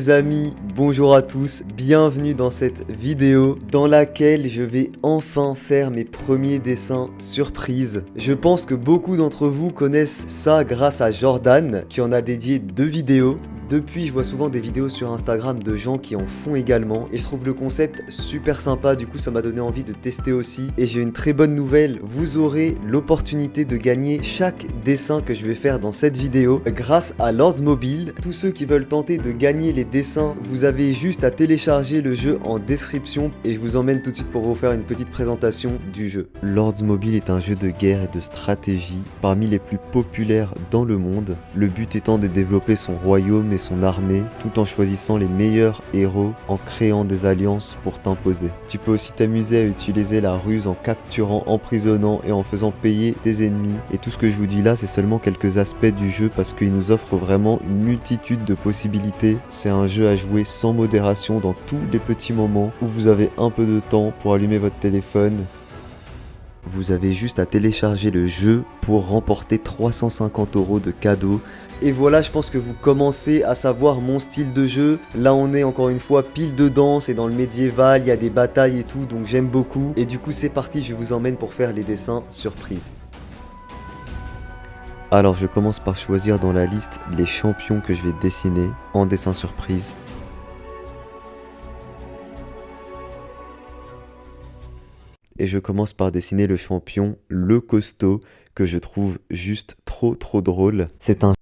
les amis, bonjour à tous, bienvenue dans cette vidéo dans laquelle je vais enfin faire mes premiers dessins surprises. Je pense que beaucoup d'entre vous connaissent ça grâce à Jordan qui en a dédié 2 vidéos. Depuis, je vois souvent des vidéos sur Instagram de gens qui en font également et je trouve le concept super sympa, du coup ça m'a donné envie de tester aussi. Et j'ai une très bonne nouvelle, vous aurez l'opportunité de gagner chaque dessin que je vais faire dans cette vidéo grâce à Lords Mobile. Tous ceux qui veulent tenter de gagner les dessins, vous avez juste à télécharger le jeu en description et je vous emmène tout de suite pour vous faire une petite présentation du jeu. Lords Mobile est un jeu de guerre et de stratégie parmi les plus populaires dans le monde. Le but étant de développer son royaume et son armée tout en choisissant les meilleurs héros en créant des alliances pour t'imposer. Tu peux aussi t'amuser à utiliser la ruse en capturant, emprisonnant et en faisant payer tes ennemis. Et tout ce que je vous dis là, c'est seulement quelques aspects du jeu parce qu'il nous offre vraiment une multitude de possibilités. C'est un jeu à jouer sans modération dans tous les petits moments où vous avez un peu de temps pour allumer votre téléphone. Vous avez juste à télécharger le jeu pour remporter 350 € de cadeaux. Et voilà, je pense que vous commencez à savoir mon style de jeu. Là, on est encore une fois pile dedans, c'est dans le médiéval, il y a des batailles et tout, donc j'aime beaucoup. Et du coup, c'est parti, je vous emmène pour faire les dessins surprises. Alors, je commence par choisir dans la liste les champions que je vais dessiner en dessin surprise. Et je commence par dessiner le champion, le costaud, que je trouve juste trop drôle. C'est un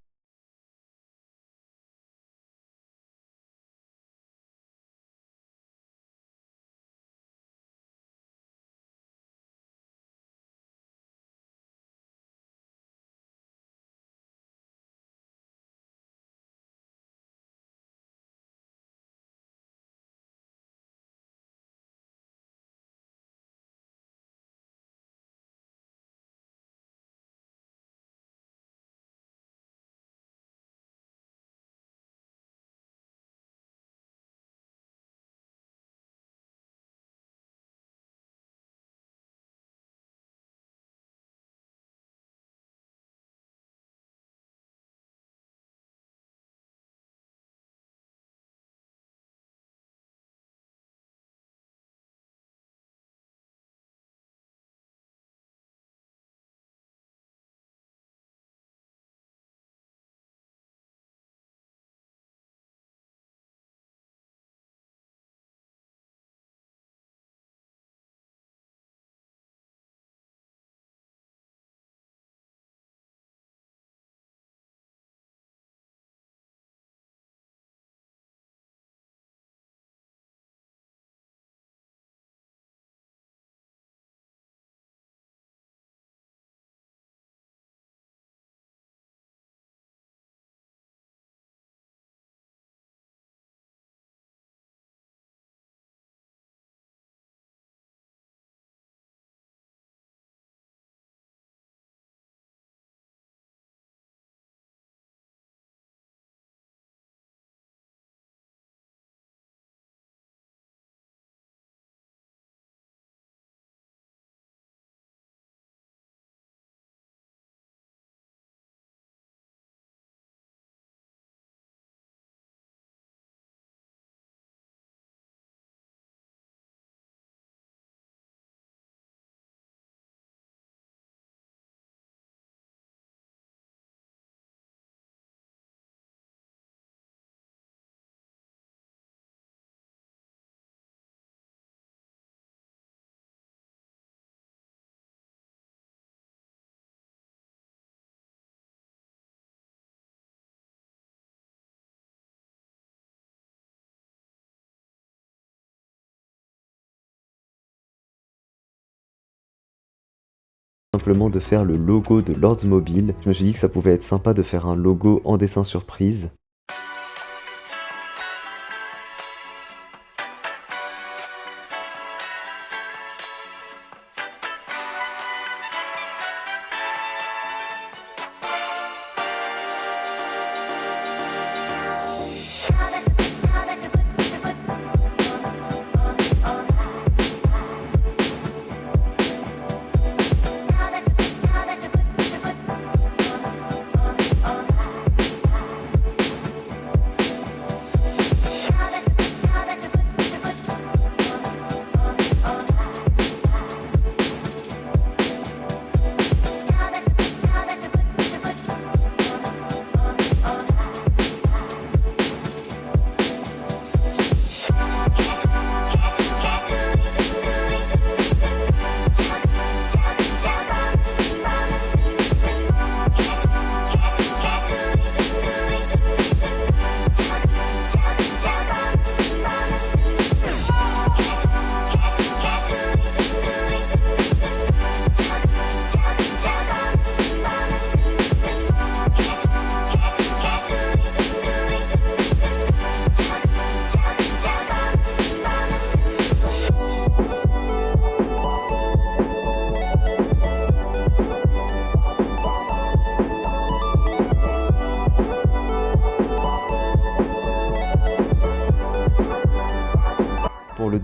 simplement de faire le logo de Lords Mobile. Je me suis dit que ça pouvait être sympa de faire un logo en dessin surprise.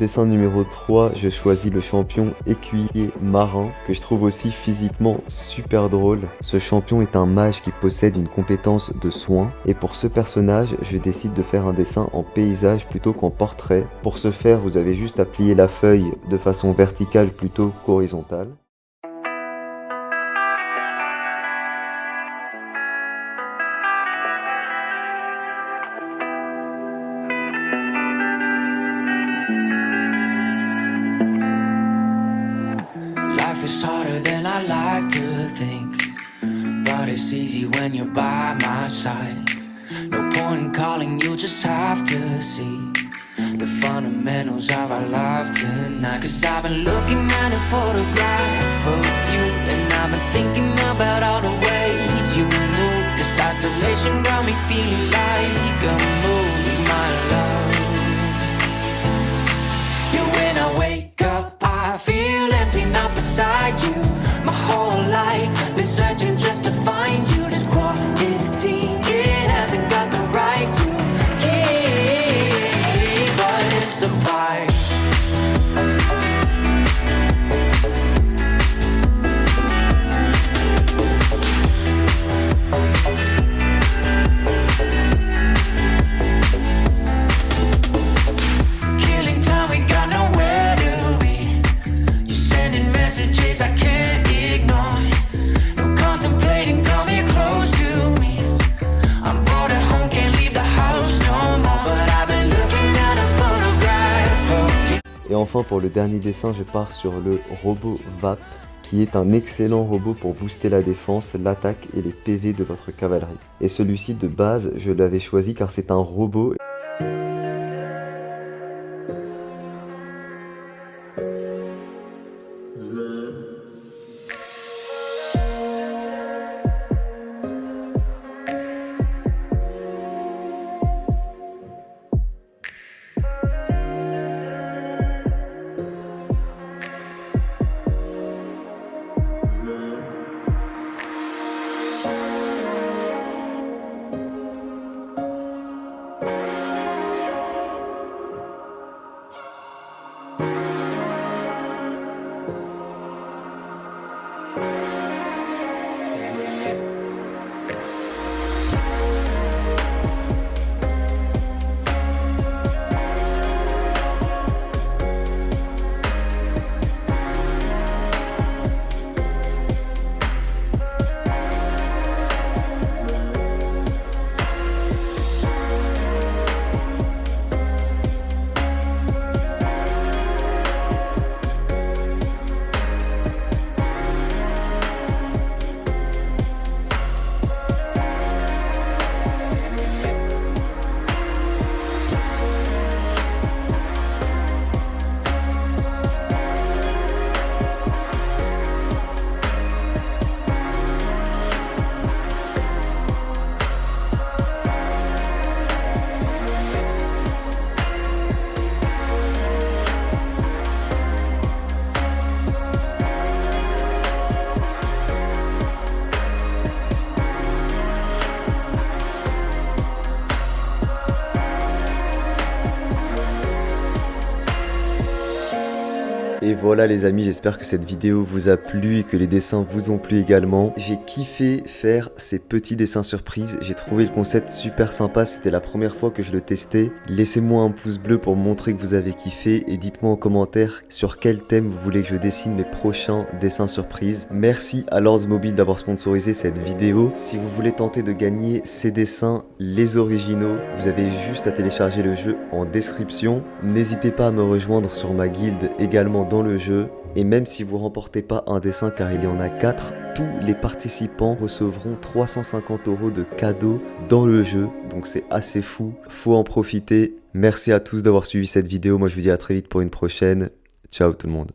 dessin numéro 3, je choisis le champion écuyer marin, que je trouve aussi physiquement super drôle. Ce champion est un mage qui possède une compétence de soin, et pour ce personnage, je décide de faire un dessin en paysage plutôt qu'en portrait. Pour ce faire, vous avez juste à plier la feuille de façon verticale plutôt qu'horizontale. It's harder than I like to think, but it's easy when you're by my side. No point in calling, you just have to see the fundamentals of our life tonight. Cause I've been looking at a photograph of you, and I've been thinking about all the ways you move. This isolation got me feeling like a movie, my love. Yeah, when I wake up, I feel empty, not beside you. My whole life been searching just to find you. This quarantine, it hasn't got the right to keep us apart. Et enfin pour le dernier dessin, je pars sur le robot VAP, qui est un excellent robot pour booster la défense, l'attaque et les PV de votre cavalerie. Et celui-ci de base, je l'avais choisi car c'est un robot. Et voilà les amis, j'espère que cette vidéo vous a plu et que les dessins vous ont plu également. J'ai kiffé faire ces petits dessins surprises, j'ai trouvé le concept super sympa, c'était la première fois que je le testais. Laissez-moi un pouce bleu pour montrer que vous avez kiffé et dites-moi en commentaire sur quel thème vous voulez que je dessine mes prochains dessins surprises. Merci à Lords Mobile d'avoir sponsorisé cette vidéo. Si vous voulez tenter de gagner ces dessins, les originaux, vous avez juste à télécharger le jeu en description. N'hésitez pas à me rejoindre sur ma guilde également dans le jeu, et même si vous remportez pas un dessin car il y en a 4, tous les participants recevront 350 € de cadeaux dans le jeu, donc c'est assez fou, faut en profiter. Merci à tous d'avoir suivi cette vidéo, moi je vous dis à très vite pour une prochaine, ciao tout le monde.